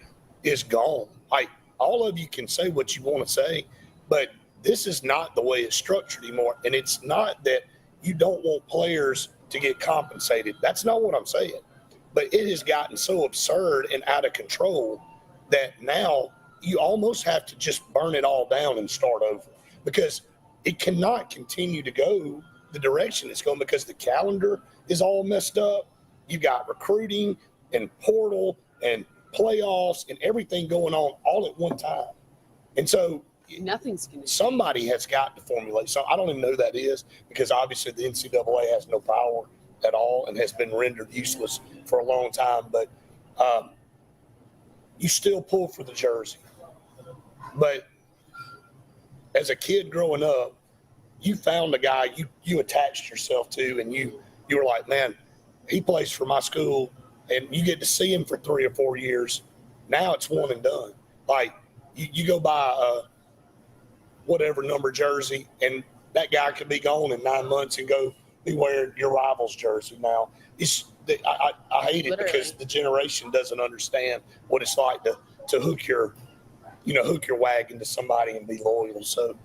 is gone. Like, all of you can say what you want to say, but this is not the way it's structured anymore. And it's not that you don't want players to get compensated. That's not what I'm saying. But it has gotten so absurd and out of control that now you almost have to just burn it all down and start over, because it cannot continue to go the direction it's going, because the calendar is all messed up. You got recruiting and portal and playoffs and everything going on all at one time. And so somebody has got to formulate. So I don't even know who that is, because obviously the NCAA has no power at all and has been rendered useless for a long time. But you still pull for the jersey. But as a kid growing up, you found a guy you attached yourself to, and you were like, man, he plays for my school, and you get to see him for 3 or 4 years. Now it's one and done. Like, you go buy a whatever number jersey, and that guy could be gone in 9 months and go be wearing your rival's jersey now. I hate it, because the generation doesn't understand what it's like to hook your wagon to somebody and be loyal. So,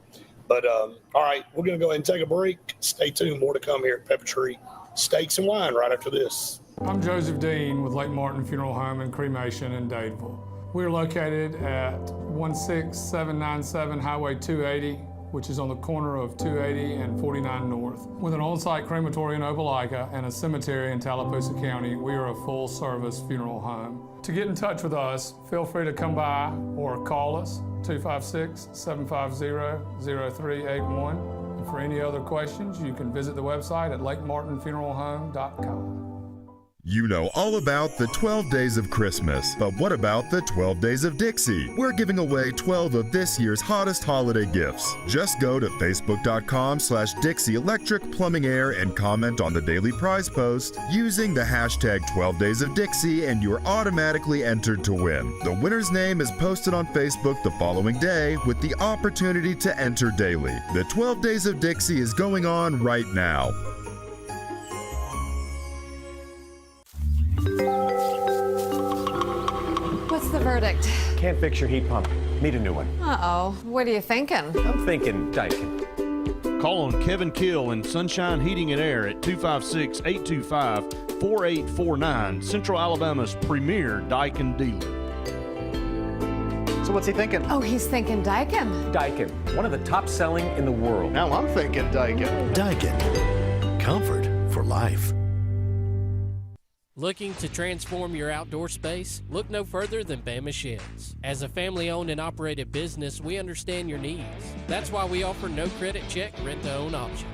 but all right, we're going to go ahead and take a break. Stay tuned. More to come here at Pepper Tree Steaks and Wine right after this. I'm Joseph Dean with Lake Martin Funeral Home and Cremation in Dadeville. We're located at 16797 Highway 280, which is on the corner of 280 and 49 North. With an on-site crematory in Opelika and a cemetery in Tallapoosa County, we are a full-service funeral home. To get in touch with us, feel free to come by or call us, 256-750-0381. And for any other questions, you can visit the website at lakemartinfuneralhome.com. You know all about the 12 Days of Christmas, but what about the 12 Days of Dixie? We're giving away 12 of this year's hottest holiday gifts. Just go to facebook.com/Dixie Electric Plumbing Air and comment on the daily prize post using the hashtag 12 Days of Dixie, and you're automatically entered to win. The winner's name is posted on Facebook the following day with the opportunity to enter daily. The 12 Days of Dixie is going on right now. What's the verdict? Can't fix your heat pump. Need a new one. Uh-oh. What are you thinking? I'm thinking Daikin. Call on Kevin Kill and Sunshine Heating and Air at 256-825-4849, Central Alabama's premier Daikin dealer. So what's he thinking? Oh, he's thinking Daikin. Daikin, one of the top selling in the world. Now I'm thinking Daikin. Daikin. Comfort for life. Looking to transform your outdoor space? Look no further than Bama Sheds. As a family-owned and operated business, we understand your needs. That's why we offer no credit check rent-to-own options.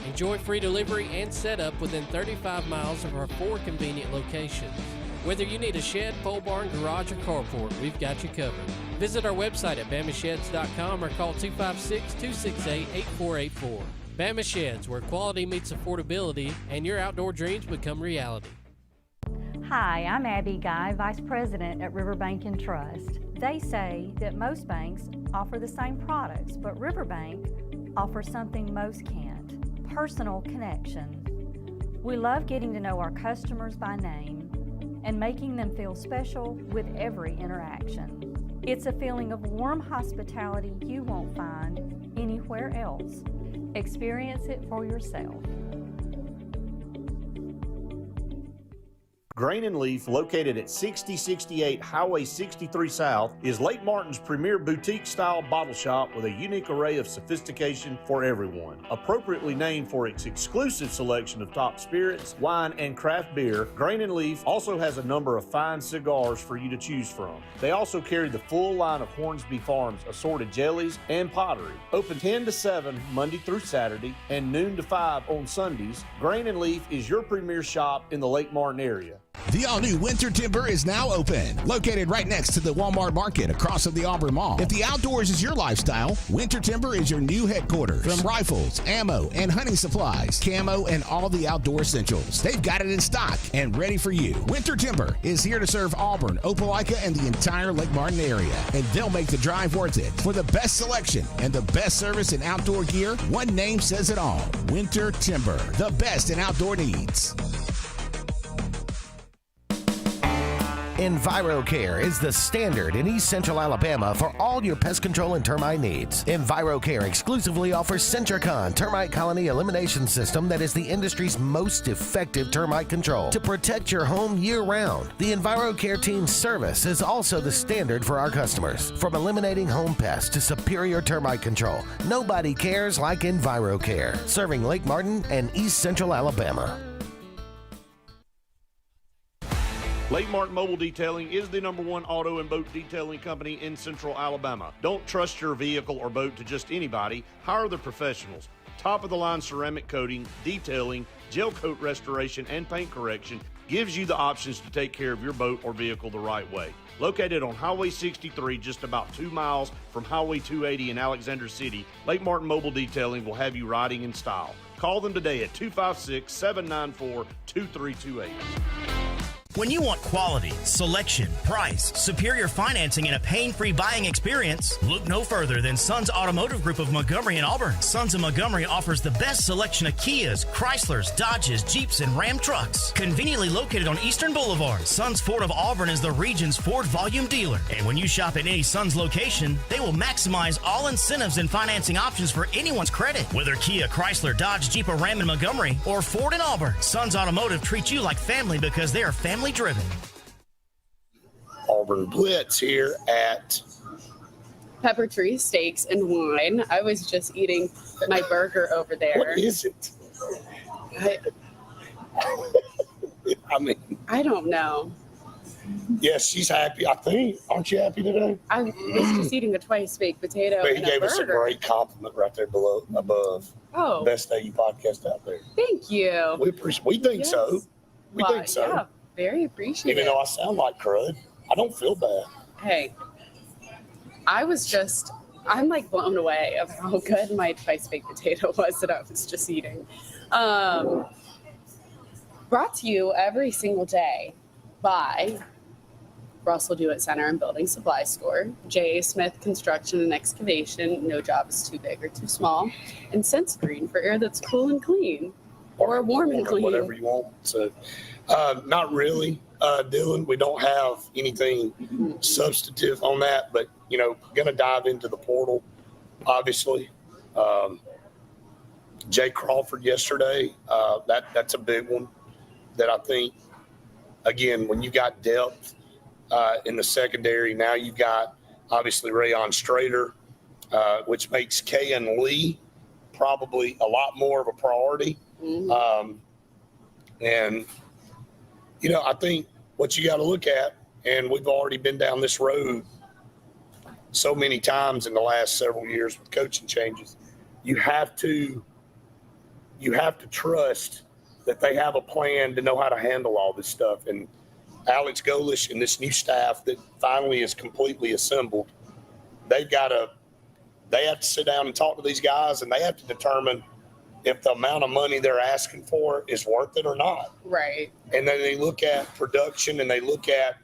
Enjoy free delivery and setup within 35 miles of our 4 convenient locations. Whether you need a shed, pole barn, garage, or carport, we've got you covered. Visit our website at bamasheds.com or call 256-268-8484. Bama Sheds, where quality meets affordability and your outdoor dreams become reality. Hi, I'm Abby Guy, Vice President at Riverbank and Trust. They say that most banks offer the same products, but Riverbank offers something most can't: personal connection. We love getting to know our customers by name and making them feel special with every interaction. It's a feeling of warm hospitality you won't find anywhere else. Experience it for yourself. Grain and Leaf, located at 6068 Highway 63 South, is Lake Martin's premier boutique-style bottle shop with a unique array of sophistication for everyone. Appropriately named for its exclusive selection of top spirits, wine, and craft beer, Grain and Leaf also has a number of fine cigars for you to choose from. They also carry the full line of Hornsby Farms assorted jellies and pottery. Open 10 to 7 Monday through Saturday and noon to 5 on Sundays, Grain and Leaf is your premier shop in the Lake Martin area. The all-new Winter Timber is now open. Located right next to the Walmart Market across from the Auburn Mall. If the outdoors is your lifestyle, Winter Timber is your new headquarters. From rifles, ammo, and hunting supplies, camo, and all the outdoor essentials, they've got it in stock and ready for you. Winter Timber is here to serve Auburn, Opelika, and the entire Lake Martin area, and they'll make the drive worth it. For the best selection and the best service in outdoor gear, one name says it all: Winter Timber, the best in outdoor needs. EnviroCare is the standard in East Central Alabama for all your pest control and termite needs. EnviroCare exclusively offers Centricon termite colony elimination system that is the industry's most effective termite control to protect your home year-round. The EnviroCare team's service is also the standard for our customers. From eliminating home pests to superior termite control, nobody cares like EnviroCare, serving Lake Martin and East Central Alabama. Lake Martin Mobile Detailing is the #1 auto and boat detailing company in Central Alabama. Don't trust your vehicle or boat to just anybody. Hire the professionals. Top-of-the-line ceramic coating, detailing, gel coat restoration, and paint correction gives you the options to take care of your boat or vehicle the right way. Located on Highway 63, just about 2 miles from Highway 280 in Alexander City, Lake Martin Mobile Detailing will have you riding in style. Call them today at 256-794-2328. When you want quality, selection, price, superior financing, and a pain-free buying experience, look no further than Sons Automotive Group of Montgomery and Auburn. Sons of Montgomery offers the best selection of Kias, Chryslers, Dodges, Jeeps, and Ram trucks. Conveniently located on Eastern Boulevard, Sons Ford of Auburn is the region's Ford volume dealer. And when you shop at any Sons location, they will maximize all incentives and financing options for anyone's credit. Whether Kia, Chrysler, Dodge, Jeep, or Ram in Montgomery, or Ford in Auburn, Sons Automotive treats you like family because they are family driven. Auburn Blitz here at Pepper Tree Steaks and Wine. I was just eating my burger over there. What is it? I mean, I don't know. Yes, she's happy, I think. Aren't you happy today? I was just eating a twice baked potato. But he and gave a us a burger. great compliment right there above. Oh. Best AU podcast out there. Thank you. We think so. We Well, think so. Yeah, very appreciative. Even though I sound like crud, I don't feel bad. Hey, I'm like blown away of how good my twice baked potato was that I was just eating. Brought to you every single day by Russell Do-It Center and Building Supply Store, J.A. Smith Construction and Excavation, no job is too big or too small, and Sense Green for air that's cool and clean, or warm and clean. Whatever you want. So, not really, Dylan. We don't have anything substantive on that, but, going to dive into the portal, obviously. Jay Crawford yesterday, that's a big one that I think, again, when you got depth in the secondary, now you've got, obviously, Rayon Strader, which makes Kay and Lee probably a lot more of a priority. And I think what you got to look at, and we've already been down this road so many times in the last several years with coaching changes, you have to trust that they have a plan to know how to handle all this stuff. And Alex Golish and this new staff that finally is completely assembled, they have to sit down and talk to these guys, and they have to determine if the amount of money they're asking for is worth it or not. Right. And then they look at production and they look at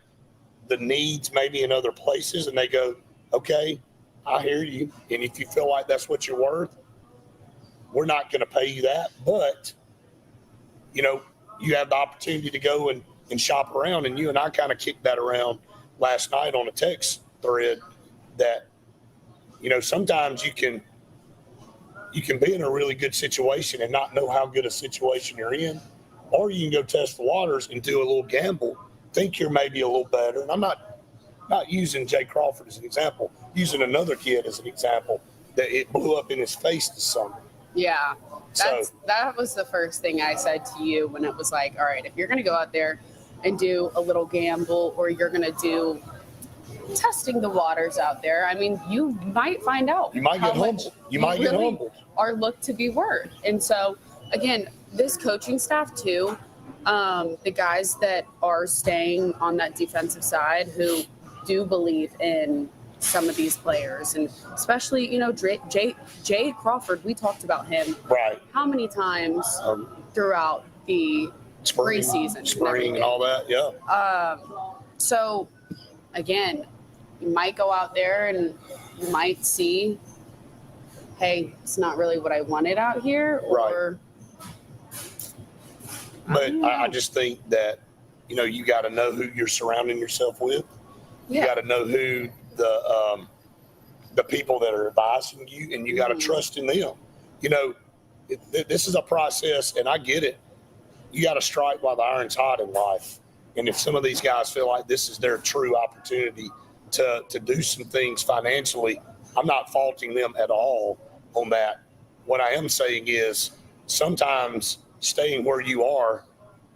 the needs maybe in other places, and they go, okay, I hear you. And if you feel like that's what you're worth, we're not going to pay you that. But, you have the opportunity to go and shop around. And you and I kind of kicked that around last night on a text thread that, sometimes you can be in a really good situation and not know how good a situation you're in, or you can go test the waters and do a little gamble, think you're maybe a little better. And I'm not using Jay Crawford as an example, using another kid as an example that it blew up in his face this summer. Yeah. That was the first thing I said to you when it was like, all right, if you're going to go out there and do a little gamble, or you're going to do testing the waters out there, I mean, you might find out. You might get humbled. You might get humbled. Are looked to be worth. And so, again, this coaching staff too, the guys that are staying on that defensive side who do believe in some of these players, and especially, Jay Crawford, we talked about him. Right. How many times throughout the preseason? Spring and all that, yeah. So, again, you might go out there and you might see, hey, it's not really what I wanted out here. Or, right. But I just think that, you got to know who you're surrounding yourself with. You got to know who the people that are advising you, and you got to trust in them. This is a process, and I get it. You got to strike while the iron's hot in life. And if some of these guys feel like this is their true opportunity to do some things financially, I'm not faulting them at all on that. What I am saying is sometimes staying where you are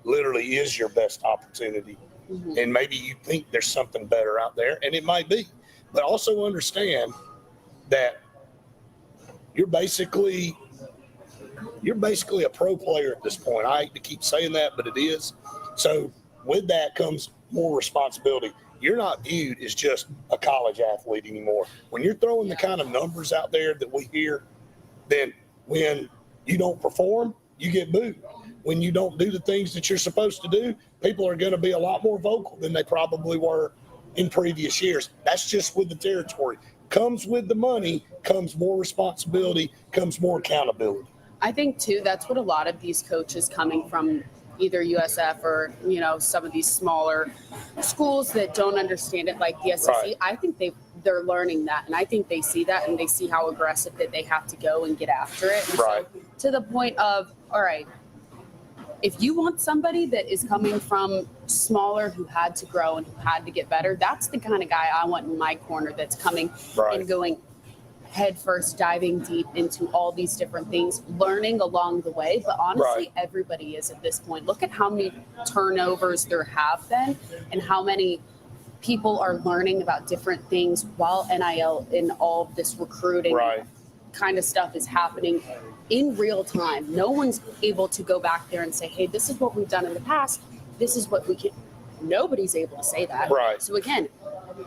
literally is your best opportunity. Mm-hmm. And maybe you think there's something better out there, and it might be. But also understand that you're basically a pro player at this point. I hate to keep saying that, but it is. So with that comes more responsibility. You're not viewed as just a college athlete anymore. When you're throwing the kind of numbers out there that we hear, then when you don't perform, you get booed. When you don't do the things that you're supposed to do, people are going to be a lot more vocal than they probably were in previous years. That's just with the territory. Comes with the money, comes more responsibility, comes more accountability. I think, too, that's what a lot of these coaches coming from either USF or, some of these smaller schools that don't understand it like the SEC, right. I think they're learning that. And I think they see that, and they see how aggressive that they have to go and get after it. And right. So, to the point of, all right, if you want somebody that is coming from smaller, who had to grow and who had to get better, that's the kind of guy I want in my corner, that's coming right. and going head first, diving deep into all these different things, learning along the way. But honestly, right. everybody is at this point. Look at how many turnovers there have been, and how many people are learning about different things while NIL and all of this recruiting right. kind of stuff is happening in real time. No one's able to go back there and say, hey, this is what we've done in the past. This is what we can. Nobody's able to say that. Right. So again,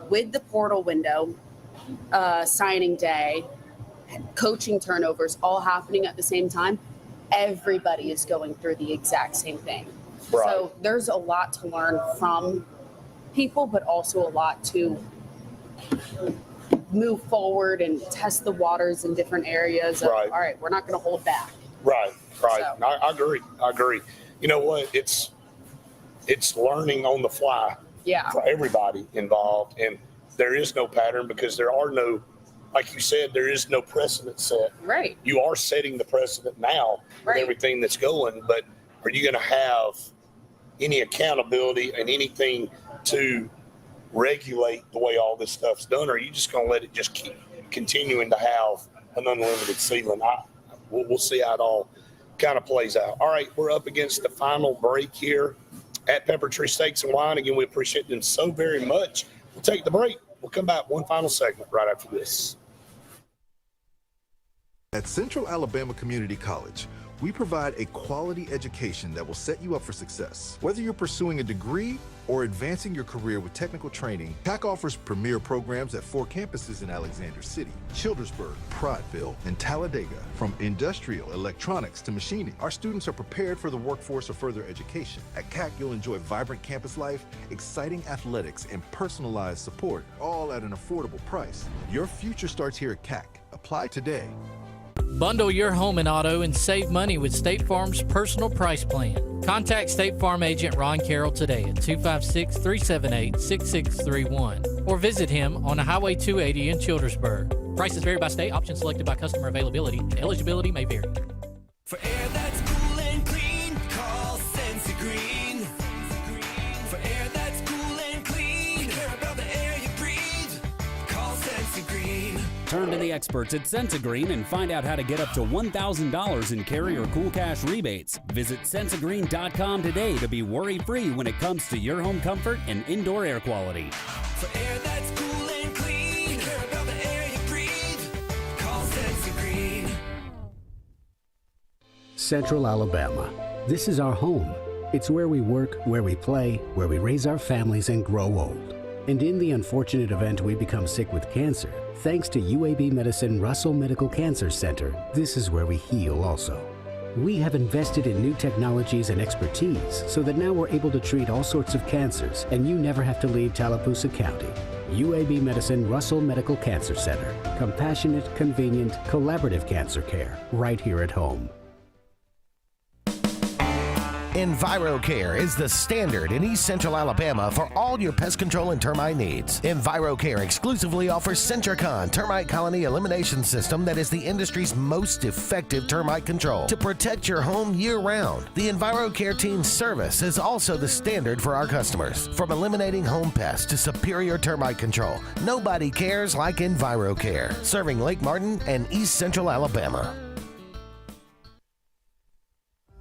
with the portal window, signing day, coaching turnovers all happening at the same time, everybody is going through the exact same thing. Right. So there's a lot to learn from people, but also a lot to move forward and test the waters in different areas of, right. all right, we're not going to hold back. Right. So. I agree. You know what? It's learning on the fly for everybody involved. And there is no pattern, because there are no, like you said, there is no precedent set. Right. You are setting the precedent now with everything that's going, but are you going to have any accountability and anything to regulate the way all this stuff's done, or are you just going to let it just keep continuing to have an unlimited ceiling? We'll see how it all kind of plays out. All right, we're up against the final break here. at Pepper Tree Steaks and Wine. Again, we appreciate them so very much. We'll take the break. We'll come back one final segment right after this. At Central Alabama Community College, we provide a quality education that will set you up for success. Whether you're pursuing a degree or advancing your career with technical training, TAC offers premier programs at 4 campuses in Alexander City, Childersburg, Prattville, and Talladega. From industrial, electronics to machining, our students are prepared for the workforce or further education. At CAC, you'll enjoy vibrant campus life, exciting athletics, and personalized support, all at an affordable price. Your future starts here at CAC. Apply today. Bundle your home and auto and save money with State Farm's personal price plan. Contact State Farm agent Ron Carroll today at 256-378-6631 or visit him on Highway 280 in Childersburg. Prices vary by state. Options selected by customer availability. Eligibility may vary. For air that's cool and clean, call Sensi Green. For air that's cool and clean, care about the air you breathe, call Sensi Green. Turn to the experts at Sensigreen and find out how to get up to $1,000 in carrier cool cash rebates. Visit Sensigreen.com today to be worry-free when it comes to your home comfort and indoor air quality. For air that's cool and clean, care about the air you breathe, call Sensi Green. Central Alabama. This is our home. It's where we work, where we play, where we raise our families and grow old. And in the unfortunate event we become sick with cancer, thanks to UAB Medicine Russell Medical Cancer Center, this is where we heal also. We have invested in new technologies and expertise so that now we're able to treat all sorts of cancers and you never have to leave Tallapoosa County. UAB Medicine Russell Medical Cancer Center. Compassionate, convenient, collaborative cancer care right here at home. EnviroCare is the standard in East Central Alabama for all your pest control and termite needs. EnviroCare exclusively offers Centricon termite colony elimination system that is the industry's most effective termite control to protect your home year-round. The EnviroCare team's service is also the standard for our customers. From eliminating home pests to superior termite control, nobody cares like EnviroCare, serving Lake Martin and East Central Alabama.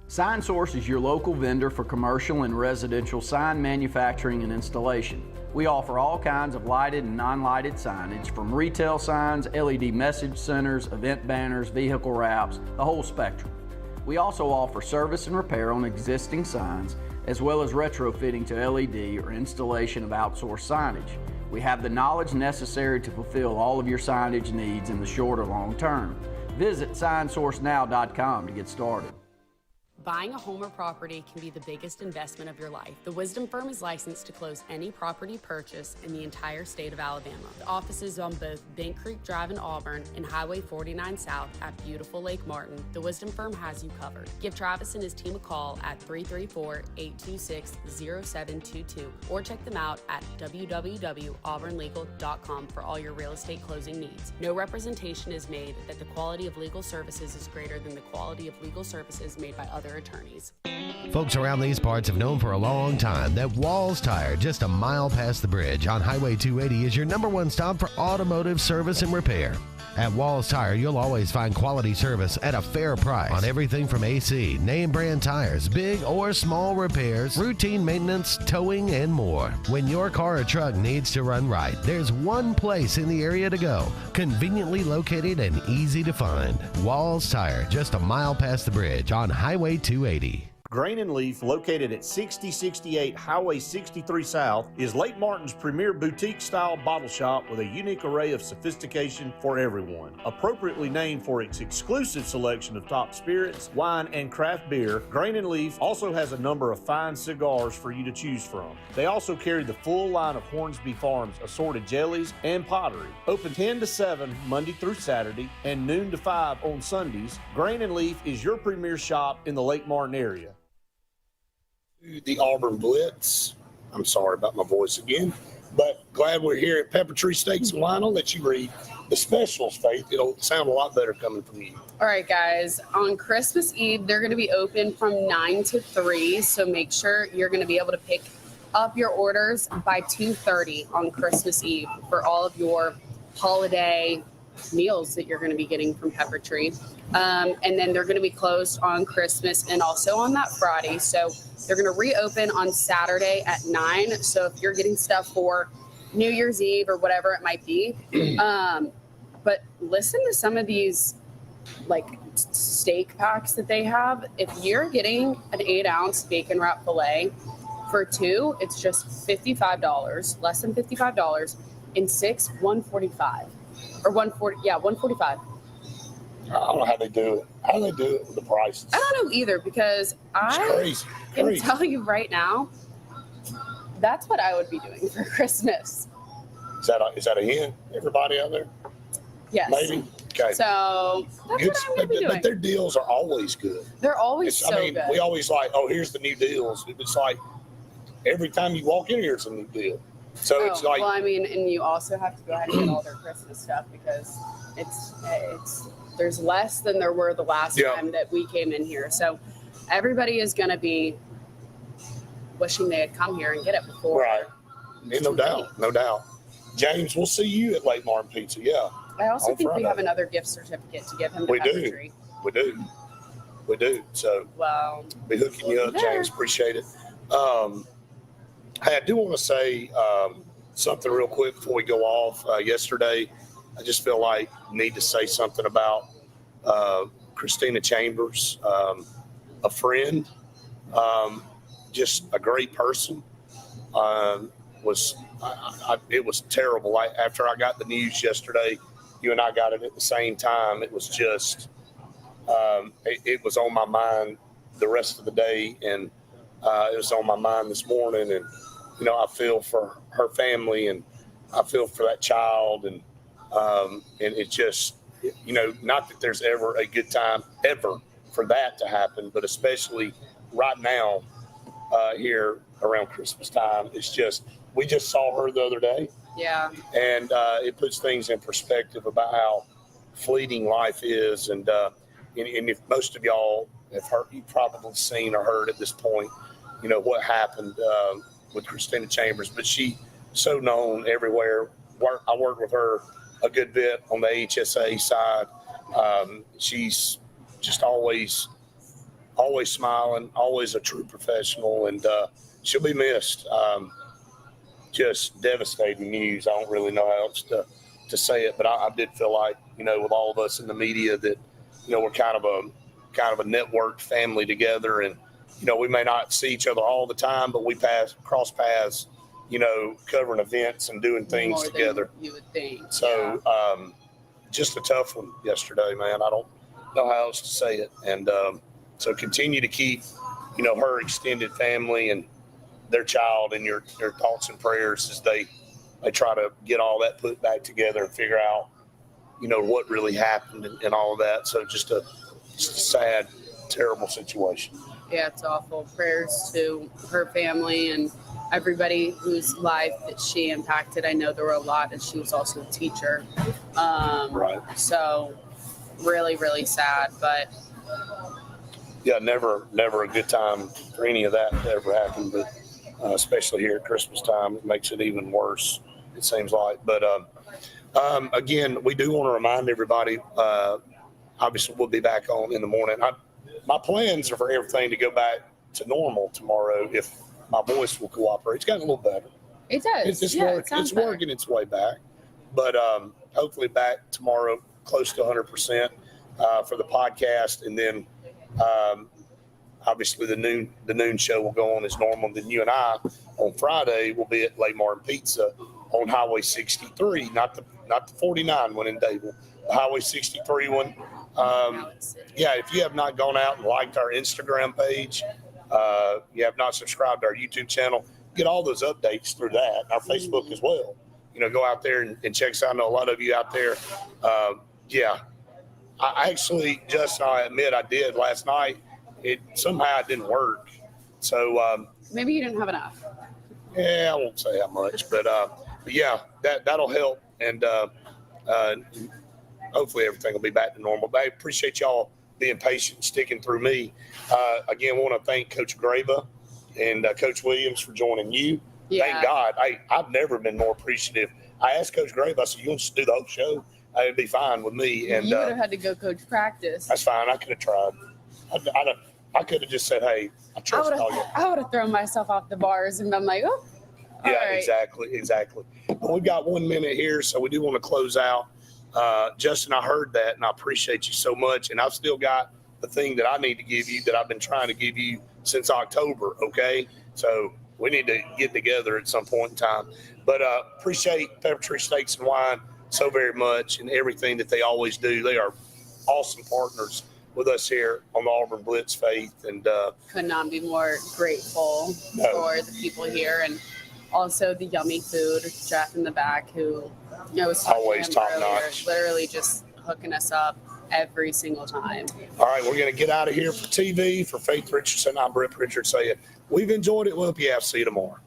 Sign Source is your local vendor for commercial and residential sign manufacturing and installation. We offer all kinds of lighted and non-lighted signage, from retail signs, LED message centers, event banners, vehicle wraps, the whole spectrum. We also offer service and repair on existing signs, as well as retrofitting to LED or installation of outsourced signage. We have the knowledge necessary to fulfill all of your signage needs in the short or long term. Visit signsourcenow.com to get started. Buying a home or property can be the biggest investment of your life. The Wisdom Firm is licensed to close any property purchase in the entire state of Alabama. The office is on both Bank Creek Drive in Auburn and Highway 49 South at beautiful Lake Martin. The Wisdom Firm has you covered. Give Travis and his team a call at 334-826-0722 or check them out at www.auburnlegal.com for all your real estate closing needs. No representation is made that the quality of legal services is greater than the quality of legal services made by other attorneys. Folks around these parts have known for a long time that Walls Tire, just a mile past the bridge on Highway 280, is your #1 stop for automotive service and repair. At Walls Tire, you'll always find quality service at a fair price on everything from AC, name brand tires, big or small repairs, routine maintenance, towing, and more. When your car or truck needs to run right, there's one place in the area to go, conveniently located and easy to find. Walls Tire, just a mile past the bridge on Highway 280. Grain and Leaf, located at 6068 Highway 63 South, is Lake Martin's premier boutique-style bottle shop with a unique array of sophistication for everyone. Appropriately named for its exclusive selection of top spirits, wine, and craft beer, Grain and Leaf also has a number of fine cigars for you to choose from. They also carry the full line of Hornsby Farms assorted jellies and pottery. Open 10 to 7 Monday through Saturday and noon to 5 on Sundays, Grain and Leaf is your premier shop in the Lake Martin area. The Auburn Blitz. I'm sorry about my voice again, but glad we're here at Pepper Tree Steaks and Wine. I'll let you read the specials, Faith. It'll sound a lot better coming from you. All right, guys. On Christmas Eve, they're going to be open from 9 to 3, so make sure you're going to be able to pick up your orders by 2:30 on Christmas Eve for all of your holiday meals that you're going to be getting from Pepper Tree. And then they're going to be closed on Christmas and also on that Friday. So they're going to reopen on Saturday at 9. So if you're getting stuff for New Year's Eve or whatever it might be, but listen to some of these like steak packs that they have. If you're getting an 8-ounce bacon wrap filet for 2, it's just $55, less than $55. In 6, $145 or $140. Yeah, $145. I don't know how they do it. How do they do it with the prices? I don't know either, because I can tell you right now, that's what I would be doing for Christmas. Is that a hint? Everybody out there? Yes. Maybe. Okay. So that's what I'm going to be doing. But their deals are always good. They're always good. We always like, oh, here's the new deals. It's like every time you walk in here, it's a new deal. So it's like. Well, I mean, and you also have to go ahead and get all their Christmas stuff, because it's there's less than there were the last time that we came in here. So everybody is going to be wishing they had come here and get it before. Right. No doubt. James, we'll see you at Lake Martin Pizza. Yeah. I also think Friday. we have another gift certificate to give him to Pepper Tree. We do. So well, be hooking you up, James. Appreciate it. Hey, I do want to say something real quick before we go off. Yesterday, I just feel like I need to say something about Christina Chambers, a friend, just a great person. It was terrible. After I got the news yesterday, you and I got it at the same time. It was just, it was on my mind the rest of the day, and it was on my mind this morning. And I feel for her family, and I feel for that child, and it's just, not that there's ever a good time ever for that to happen, but especially right now here around Christmas time. It's just, we just saw her the other day. Yeah. And it puts things in perspective about how fleeting life is. And if most of y'all have heard, you've probably seen or heard at this point, what happened with Christina Chambers. But she so known everywhere. I worked with her a good bit on the HSA side. She's just always smiling, always a true professional, and she'll be missed. Just devastating news. I don't really know how else to say it, but I did feel like, with all of us in the media, that, we're kind of a networked family together, and, we may not see each other all the time, but we cross paths, covering events and doing things More together. Than you would think. So, just a tough one yesterday, man. I don't know how else to say it. And so continue to keep, her extended family and their child in your thoughts and prayers as they try to get all that put back together and figure out, what really happened and all of that. So just a sad, terrible situation. Yeah, it's awful. Prayers to her family and everybody whose life that she impacted. I know there were a lot, and she was also a teacher. Right. So really, really sad, but. Yeah, never a good time for any of that to ever happen, but especially here at Christmas time, it makes it even worse, it seems like. But again, we do want to remind everybody, obviously we'll be back on in the morning. My plans are for everything to go back to normal tomorrow if my voice will cooperate. It's gotten a little better. It does. It's working its way back. But hopefully back tomorrow close to 100% for the podcast. And then obviously the noon show will go on as normal. Then you and I on Friday will be at Lake Martin Pizza on Highway 63, not the 49 one in Dable, the Highway 63 one. If you have not gone out and liked our Instagram page, you have not subscribed to our YouTube channel, get all those updates through that. Our Facebook as well. Go out there and check us out. I know a lot of you out there. I actually I admit I did last night. It somehow it didn't work. So maybe you didn't have enough. Yeah, I won't say how much, but yeah, that'll help, and hopefully everything will be back to normal. But I appreciate y'all being patient, sticking through me. Again, I want to thank Coach Graba and Coach Williams for joining you. Yeah. Thank God. I've never been more appreciative. I asked Coach Graba, I said, you want to do the whole show? it'd be fine with me. And you would have had to go coach practice. That's fine. I could have tried. I could have just said, "Hey, I trust all you." I would have thrown myself off the bars and been like, "Oh, yeah, all right." exactly. But we've got 1 minute here, so we do want to close out. Justin, I heard that, and I appreciate you so much. And I've still got the thing that I need to give you that I've been trying to give you since October. Okay, so we need to get together at some point in time. But appreciate Pepper Tree Steaks and Wine so very much, and everything that they always do. They are awesome partners with us here on the Auburn Blitz Faith, and could not be more grateful for the people here, and also the yummy food. Jeff in the back, who was always top notch, literally just hooking us up every single time. All right, we're going to get out of here for TV. For Faith Richardson, I'm Brett Pritchard saying we've enjoyed it. We'll see you tomorrow.